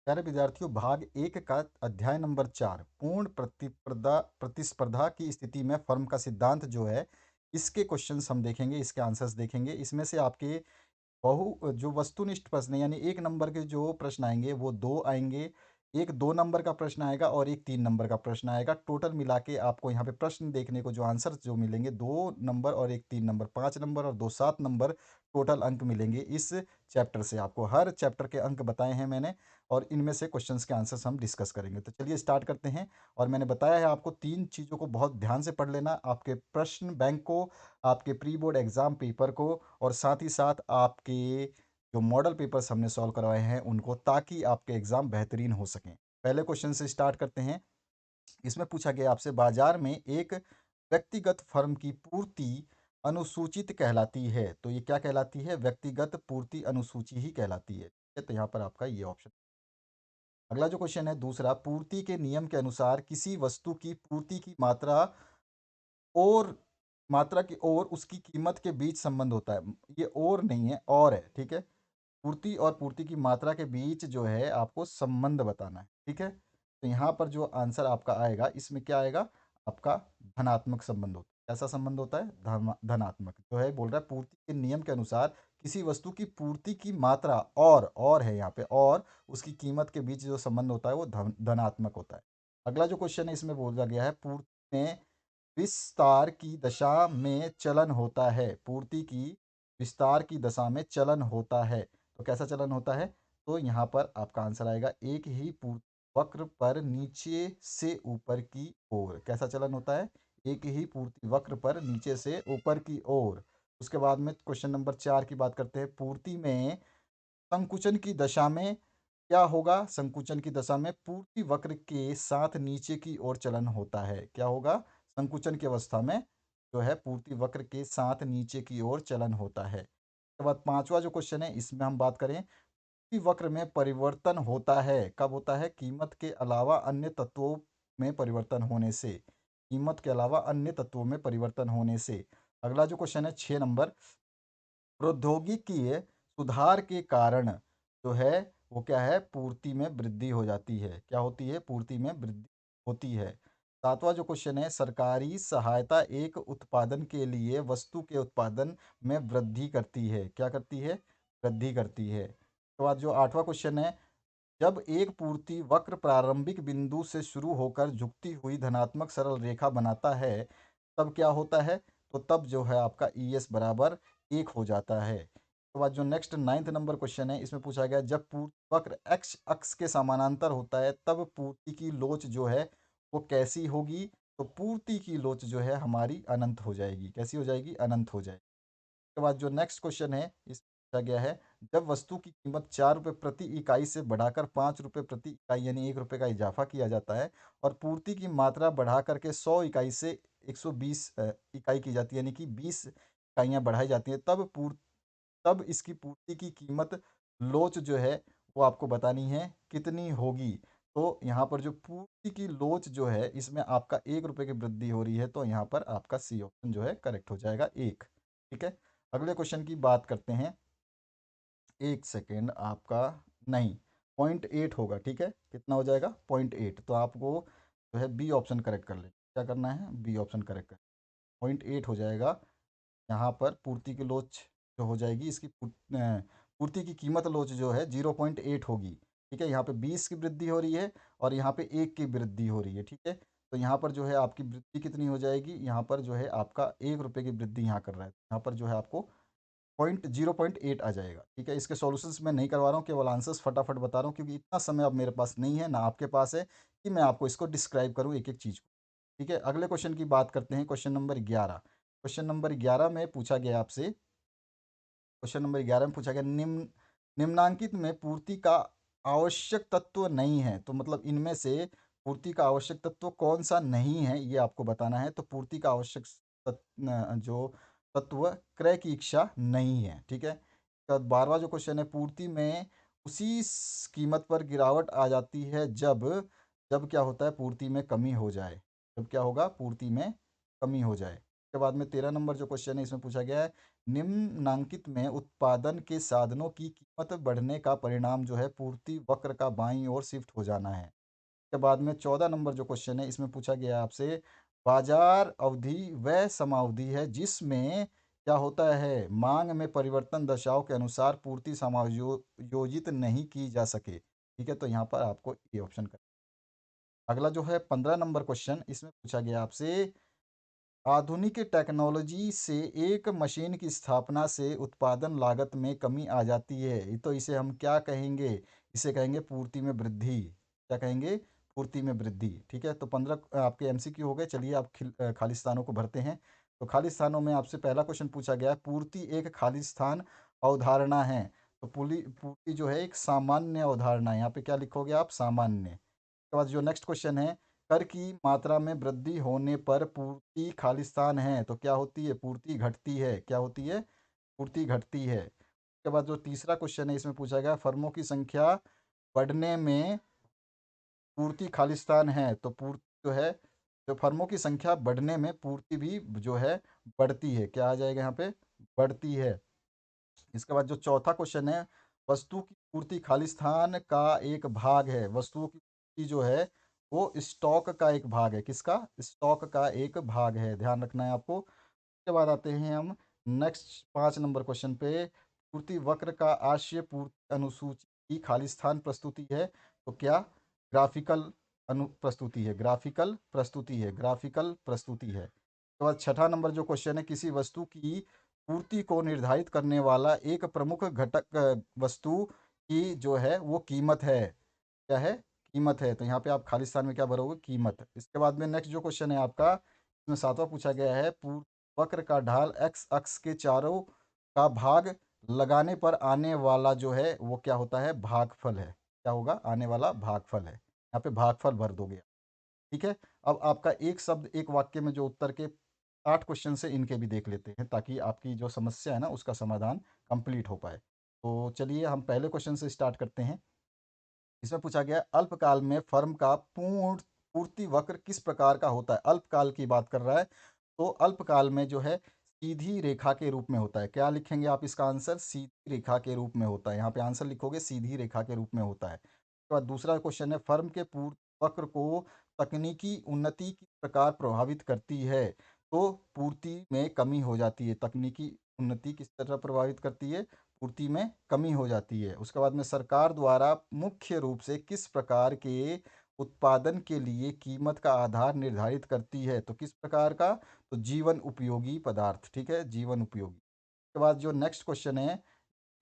प्यारे विद्यार्थियों, भाग एक का अध्याय नंबर 4 पूर्ण प्रतिस्पर्धा की स्थिति में फर्म का सिद्धांत जो है, इसके क्वेश्चंस हम देखेंगे, इसके आंसर्स देखेंगे। इसमें से आपके बहु जो वस्तुनिष्ठ प्रश्न यानी 1 नंबर के जो प्रश्न आएँगे वो 2 आएँगे, एक 2 नंबर का प्रश्न आएगा और एक 3 नंबर का प्रश्न आएगा। टोटल मिला के आपको यहाँ पे प्रश्न देखने को जो आंसर जो मिलेंगे 2 नंबर और एक 3 नंबर, 5 नंबर और 2 7 नंबर टोटल अंक मिलेंगे इस चैप्टर से। आपको हर चैप्टर के अंक बताए हैं मैंने और इनमें से क्वेश्चंस के आंसर्स हम डिस्कस करेंगे। तो चलिए स्टार्ट करते हैं। और मैंने बताया है आपको 3 चीज़ों को बहुत ध्यान से पढ़ लेना, आपके प्रश्न बैंक को, आपके प्री बोर्ड एग्ज़ाम पेपर को और साथ ही साथ आपके जो मॉडल पेपर्स हमने सॉल्व करवाए हैं उनको, ताकि आपके एग्ज़ाम बेहतरीन हो सकें। पहले क्वेश्चन से स्टार्ट करते हैं। इसमें पूछा गया आपसे, बाजार में एक व्यक्तिगत फर्म की पूर्ति अनुसूचित कहलाती है। तो ये क्या कहलाती है? व्यक्तिगत पूर्ति अनुसूची ही कहलाती है। ठीक है, तो यहाँ पर आपका ये ऑप्शन। अगला जो क्वेश्चन है दूसरा, पूर्ति के नियम के अनुसार किसी वस्तु की पूर्ति की और मात्रा की और उसकी कीमत के बीच संबंध होता है। ये और नहीं है, और है। ठीक है, पूर्ति और पूर्ति की मात्रा के बीच जो है आपको संबंध बताना है। ठीक है, तो यहाँ पर जो आंसर आपका आएगा, इसमें क्या आएगा? आपका धनात्मक संबंध होता है। कैसा संबंध होता है? धनात्मक जो है, बोल रहा है पूर्ति के नियम के अनुसार किसी वस्तु की पूर्ति की मात्रा और है यहाँ पे, और उसकी कीमत के बीच जो संबंध होता है वो धनात्मक होता है। अगला जो क्वेश्चन है इसमें बोला गया है, पूर्ति में विस्तार की दशा में चलन होता है। पूर्ति की विस्तार की दशा में चलन होता है। तो कैसा चलन होता है? तो यहाँ पर आपका आंसर आएगा, एक ही पूर्ति वक्र पर नीचे से ऊपर की ओर। कैसा चलन होता है? एक ही पूर्ति वक्र पर नीचे से ऊपर की ओर। उसके बाद में क्वेश्चन नंबर 4 की बात करते हैं। पूर्ति में संकुचन की दशा में क्या होगा? संकुचन की दशा में पूर्ति वक्र के साथ नीचे की ओर चलन होता है। क्या होगा? संकुचन की अवस्था में जो है पूर्ति वक्र के साथ नीचे की ओर चलन होता है। उसके बाद पांचवा जो क्वेश्चन है इसमें हम बात करें, पूर्ति वक्र में परिवर्तन होता है। कब होता है? कीमत के अलावा अन्य तत्वों में परिवर्तन होने से। कीमत के अलावा अन्य तत्वों में परिवर्तन होने से। अगला जो क्वेश्चन है 6 नंबर, प्रौद्योगिकी सुधार के कारण जो है वो क्या है? पूर्ति में वृद्धि हो जाती है। क्या होती है? पूर्ति में वृद्धि होती है। सातवां जो क्वेश्चन है, सरकारी सहायता एक उत्पादन के लिए वस्तु के उत्पादन में वृद्धि करती है। क्या करती है? वृद्धि करती है। उसके बाद जो आठवां क्वेश्चन है, जब एक पूर्ति वक्र प्रारंभिक बिंदु से शुरू होकर झुकती हुई धनात्मक सरल रेखा बनाता है, तब क्या होता है? तो तब जो है आपका ई एस बराबर 1 हो जाता है। उसके बाद जो नेक्स्ट 9th नंबर क्वेश्चन है इसमें पूछा गया, जब पूर्ति वक्र एक्स अक्ष के समानांतर होता है तब पूर्ति की लोच जो है वो कैसी होगी? तो पूर्ति की लोच जो है हमारी अनंत हो जाएगी। कैसी हो जाएगी? अनंत हो जाएगी। के बाद जो नेक्स्ट क्वेश्चन है इस पूछा गया है, जब वस्तु की कीमत 4 रुपये प्रति इकाई से बढ़ाकर 5 रुपये प्रति इकाई यानी 1 रुपये का इजाफा किया जाता है और पूर्ति की मात्रा बढ़ा करके 100 इकाई से 120 इकाई की जाती है, यानी कि 20 इकाइयाँ बढ़ाई जाती हैं, तब इसकी पूर्ति की कीमत लोच जो है वो आपको बतानी है कितनी होगी। तो यहाँ पर जो पूर्ति की लोच जो है इसमें आपका 1 रुपये की वृद्धि हो रही है, तो यहाँ पर आपका सी ऑप्शन जो है करेक्ट हो जाएगा 1। ठीक है, अगले क्वेश्चन की बात करते हैं। एक सेकेंड, आपका नहीं, 0.8 होगा। ठीक है, कितना हो जाएगा? 0.8। तो आपको जो है बी ऑप्शन करेक्ट कर ले। क्या करना है? बी ऑप्शन करेक्ट कर। 0.8 हो जाएगा। यहाँ पर पूर्ति की लोच जो हो जाएगी, इसकी पूर्ति की कीमत लोच जो है 0.8 होगी। ठीक है, यहाँ पे 20 की वृद्धि हो रही है और यहाँ पे 1 की वृद्धि हो रही है। ठीक है, तो यहाँ पर जो है आपकी वृद्धि कितनी हो जाएगी? यहाँ पर जो है आपका 1 रुपये की वृद्धि यहाँ कर रहा है, यहाँ पर जो है आपको 0.8 आ जाएगा। ठीक है, इसके सॉल्यूशंस मैं नहीं करवा रहा हूँ, केवल आंसर्स फटाफट बता रहा हूँ, क्योंकि इतना समय अब मेरे पास नहीं है ना आपके पास है कि मैं आपको इसको डिस्क्राइब करूँ एक एक चीज़ को। ठीक है, अगले क्वेश्चन की बात करते हैं। Question number 11। क्वेश्चन नंबर 11 में पूछा गया आपसे, क्वेश्चन नंबर 11 में पूछा गया, निम्नांकित में पूर्ति का आवश्यक तत्व नहीं है। तो मतलब इनमें से पूर्ति का आवश्यक तत्व कौन सा नहीं है ये आपको बताना है। तो पूर्ति का आवश्यक जो तत्व क्रय की इच्छा नहीं है। ठीक है, तो 12वां जो क्वेश्चन है, पूर्ति में उसी कीमत पर गिरावट आ जाती है जब जब क्या होता है? पूर्ति में कमी हो जाए। जब क्या होगा? पूर्ति में कमी हो जाए। उसके बाद में 13 नंबर जो क्वेश्चन है इसमें पूछा गया है, निम्नांकित में उत्पादन के साधनों की कीमत बढ़ने का परिणाम जो है पूर्ति वक्र का बाईं ओर शिफ्ट हो जाना है। के बाद में 14 नंबर जो क्वेश्चन है इसमें पूछा गया है आपसे, बाजार अवधि वह समावधि है जिसमें क्या होता है, मांग में परिवर्तन दशाओं के अनुसार पूर्ति समायोजित नहीं की जा सके। ठीक है, तो यहाँ पर आपको ये ऑप्शन कर। अगला जो है 15 नंबर क्वेश्चन, इसमें पूछा गया आपसे, आधुनिक टेक्नोलॉजी से एक मशीन की स्थापना से उत्पादन लागत में कमी आ जाती है, तो इसे हम क्या कहेंगे, इसे कहेंगे पूर्ति में वृद्धि। क्या कहेंगे, पूर्ति में वृद्धि। ठीक है, तो 15 आपके एमसीक्यू हो गए। चलिए आप खाली स्थानों को भरते हैं। तो खाली स्थानों में आपसे पहला क्वेश्चन पूछा गया है, पूर्ति एक खाली स्थान अवधारणा है। तो पूर्ति जो है एक सामान्य अवधारणा है, यहाँ पे क्या लिखोगे आप, सामान्य। उसके बाद जो नेक्स्ट क्वेश्चन है, कर की मात्रा में वृद्धि होने पर पूर्ति खालिस्तान है, तो क्या होती है, पूर्ति घटती है। क्या होती है, पूर्ति घटती है। उसके बाद जो तीसरा क्वेश्चन है इसमें पूछा गया, फर्मों की संख्या बढ़ने में पूर्ति खालिस्तान है, तो पूर्ति जो है, जो फर्मों की संख्या बढ़ने में पूर्ति भी जो है बढ़ती है। क्या आ जाएगा यहाँ पे, बढ़ती है। इसके बाद जो चौथा क्वेश्चन है, वस्तु की पूर्ति खालिस्तान का एक भाग है। वस्तुओं की पूर्ति जो है वो स्टॉक का एक भाग है। किसका, स्टॉक का एक भाग है, ध्यान रखना है आपको। उसके बाद आते हैं हम नेक्स्ट 5 नंबर क्वेश्चन पे, पूर्ति वक्र का आशय पूर्ति अनुसूची की खालिस्तान प्रस्तुति है, तो क्या, ग्राफिकल अनु प्रस्तुति है, ग्राफिकल प्रस्तुति है, ग्राफिकल प्रस्तुति है। उसके बाद छठा नंबर जो क्वेश्चन है, किसी वस्तु की पूर्ति को निर्धारित करने वाला एक प्रमुख घटक वस्तु की जो है वो कीमत है। क्या है, कीमत है। तो यहाँ पे आप खालिस्तान में क्या भरोगे, कीमत। इसके बाद में नेक्स्ट जो क्वेश्चन है आपका, इसमें सातवां पूछा गया है, पूर्ण वक्र का ढाल एक्स अक्ष के चारों का भाग लगाने पर आने वाला जो है वो क्या होता है, भागफल है। क्या होगा, आने वाला भागफल है। यहाँ पे भागफल भर दोगे। ठीक है, अब आपका एक शब्द एक वाक्य में जो उत्तर के 8 क्वेश्चन से इनके भी देख लेते हैं, ताकि आपकी जो समस्या है ना उसका समाधान कंप्लीट हो पाए। तो चलिए हम पहले क्वेश्चन से स्टार्ट करते हैं। इसमें पूछा गया, अल्पकाल में फर्म का पूर्ण पूर्ति वक्र किस प्रकार का होता है। अल्पकाल की बात कर रहा है, तो अल्पकाल में जो है सीधी रेखा के रूप में होता है। क्या लिखेंगे आप इसका आंसर, सीधी रेखा के रूप में होता है। यहाँ पे आंसर लिखोगे सीधी रेखा के रूप में होता है। उसके बाद दूसरा क्वेश्चन है, फर्म के पूर्ति वक्र को तकनीकी उन्नति किस प्रकार प्रभावित करती है। तो पूर्ति में कमी हो जाती है। तकनीकी उन्नति किस तरह प्रभावित करती है, पूर्ति में कमी हो जाती है। उसके बाद में सरकार द्वारा मुख्य रूप से किस प्रकार के उत्पादन के लिए कीमत का आधार निर्धारित करती है, तो किस प्रकार का, तो जीवन उपयोगी पदार्थ। ठीक है, जीवन उपयोगी। उसके बाद जो नेक्स्ट क्वेश्चन है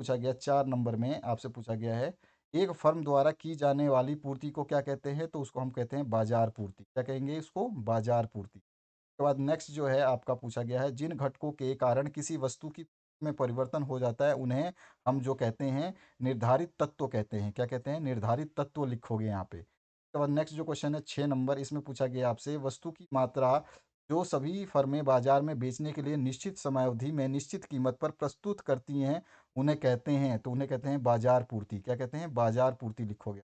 पूछा गया 4 नंबर में, आपसे पूछा गया है, एक फर्म द्वारा की जाने वाली पूर्ति को क्या कहते हैं, तो उसको हम कहते हैं बाजार पूर्ति। क्या कहेंगे इसको, बाजार पूर्ति। उसके बाद नेक्स्ट जो है आपका पूछा गया है, जिन घटकों के कारण किसी वस्तु की में परिवर्तन हो जाता है उन्हें हम जो कहते हैं निर्धारित तत्व कहते हैं। क्या कहते हैं, निर्धारित तत्व लिखोगे यहाँ पे। उसके बाद नेक्स्ट जो क्वेश्चन है 6 नंबर, इसमें पूछा गया आपसे, वस्तु की मात्रा जो सभी फर्में बाजार में बेचने के लिए निश्चित समयावधि में निश्चित कीमत पर प्रस्तुत करती हैं उन्हें कहते हैं, तो उन्हें कहते हैं बाजार पूर्ति। क्या कहते हैं, बाजार पूर्ति लिखोगे।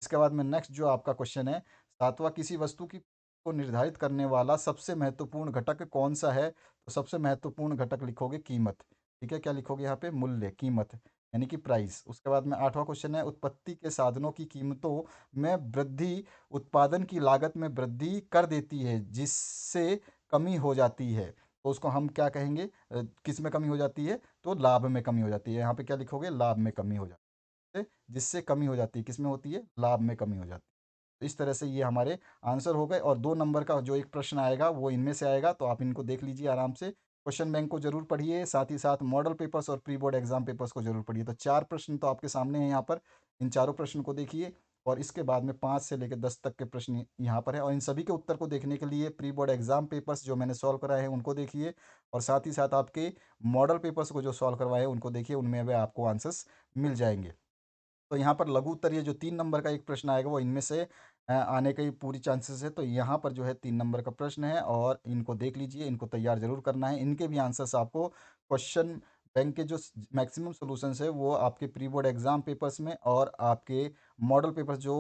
इसके बाद में नेक्स्ट जो आपका क्वेश्चन है 7वां, किसी वस्तु की को निर्धारित करने वाला सबसे महत्वपूर्ण घटक कौन सा है, तो सबसे महत्वपूर्ण घटक लिखोगे कीमत। ठीक है, क्या लिखोगे यहाँ पे, मूल्य, कीमत, यानी कि प्राइस। उसके बाद में 8वां क्वेश्चन है, उत्पत्ति के साधनों की कीमतों में वृद्धि उत्पादन की लागत में वृद्धि कर देती है जिससे कमी हो जाती है, तो उसको हम क्या कहेंगे, किस में कमी हो जाती है, तो लाभ में कमी हो जाती है। यहाँ पे क्या लिखोगे, लाभ में कमी हो जाती है। जिससे कमी हो जाती है, किसमें होती है, लाभ में कमी हो जाती है। तो इस तरह से ये हमारे आंसर हो गए, और 2 नंबर का जो एक प्रश्न आएगा वो इनमें से आएगा, तो आप इनको देख लीजिए आराम से। क्वेश्चन बैंक को जरूर पढ़िए, साथ ही साथ मॉडल पेपर्स और प्री बोर्ड एग्जाम पेपर्स को जरूर पढ़िए। तो 4 प्रश्न तो आपके सामने हैं यहाँ पर, इन चारों प्रश्न को देखिए, और इसके बाद में 5 से लेकर 10 तक के प्रश्न यहाँ पर है, और इन सभी के उत्तर को देखने के लिए प्री बोर्ड एग्जाम पेपर्स जो मैंने सॉल्व कराए हैं उनको देखिए, और साथ ही साथ आपके मॉडल पेपर्स को जो सॉल्व करवाए हैं उनको देखिए, उनमें भी आपको आंसर्स मिल जाएंगे। तो यहाँ पर लघु उत्तर, ये जो 3 नंबर का एक प्रश्न आएगा वो इनमें से आने के पूरी चांसेस है। तो यहाँ पर जो है 3 नंबर का प्रश्न है, और इनको देख लीजिए, इनको तैयार जरूर करना है। इनके भी आंसर्स आपको क्वेश्चन बैंक के जो मैक्सिमम सॉल्यूशंस है वो आपके प्री बोर्ड एग्जाम पेपर्स में और आपके मॉडल पेपर्स जो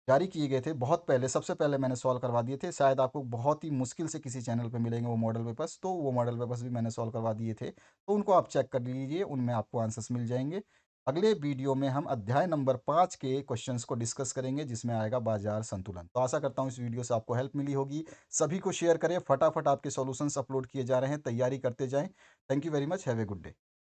जारी किए गए थे बहुत पहले, सबसे पहले मैंने सॉल्व करवा दिए थे। शायद आपको बहुत ही मुश्किल से किसी चैनल पे मिलेंगे वो मॉडल पेपर्स, तो वो मॉडल पेपर्स भी मैंने सॉल्व करवा दिए थे। तो उनको आप चेक कर लीजिए, उनमें आपको आंसर्स मिल जाएँगे। अगले वीडियो में हम अध्याय नंबर 5 के क्वेश्चन्स को डिस्कस करेंगे, जिसमें आएगा बाजार संतुलन। तो आशा करता हूँ इस वीडियो से आपको हेल्प मिली होगी। सभी को शेयर करें, फटाफट आपके सॉल्यूशंस अपलोड किए जा रहे हैं, तैयारी करते जाएँ। Thank you very much, have a good day.